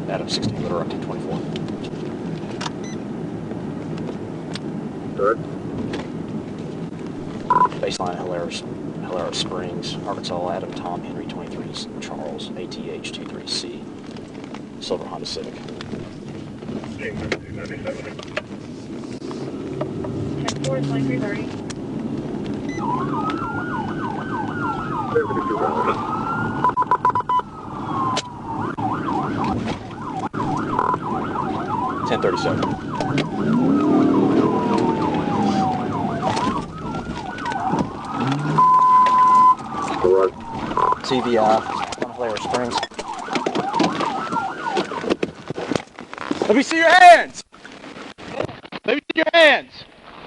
Adam 16, Little Rock 224. Good. Baseline Hilaro Springs, Arkansas, Adam Tom Henry 23, Charles ATH 23C, Silver Honda Civic. 10-4 is 2330. 1037. TVI on Hilaro Springs. Let me see your hands! Let me see your hands!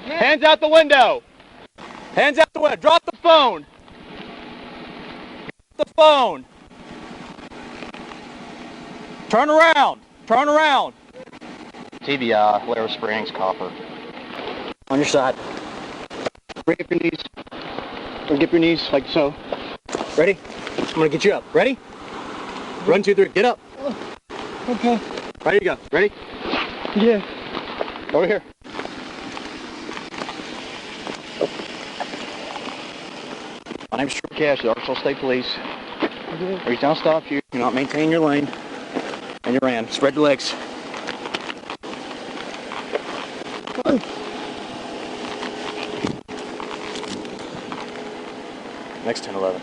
Hands out the window! Hands out the window! Drop the phone! Drop the phone! Turn around! Turn around! TVI, Hilaro Springs, Coffer. On your side. Bring up your knees. Bring up your knees like so. Ready? I'm gonna get you up. Ready? 1, 2, 3. Get up. Okay. Ready to go. Ready? Yeah. Over here. My name's True Cash, the Arkansas State Police. Every time I stop you, you're not maintaining your lane, and you ran. Spread your legs. Next 10-11.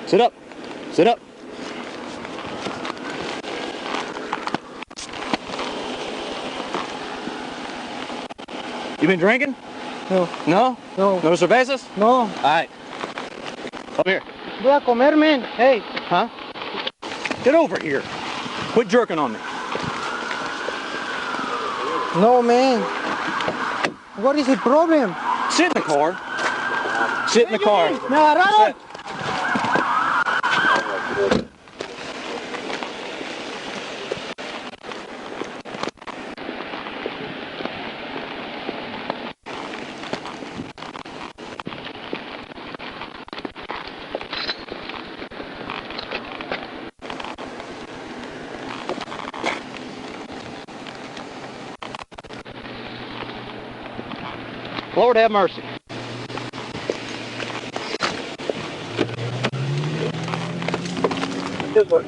Sit up. Sit up. You been drinking? No. No? No. No cervezas? No. All right. Come here. Voy a comer, man. Hey. Huh? Get over here. Quit jerking on me. No, man. What is the problem? Sit in the car. Sit in the car. Me agarraron. Lord have mercy. This one.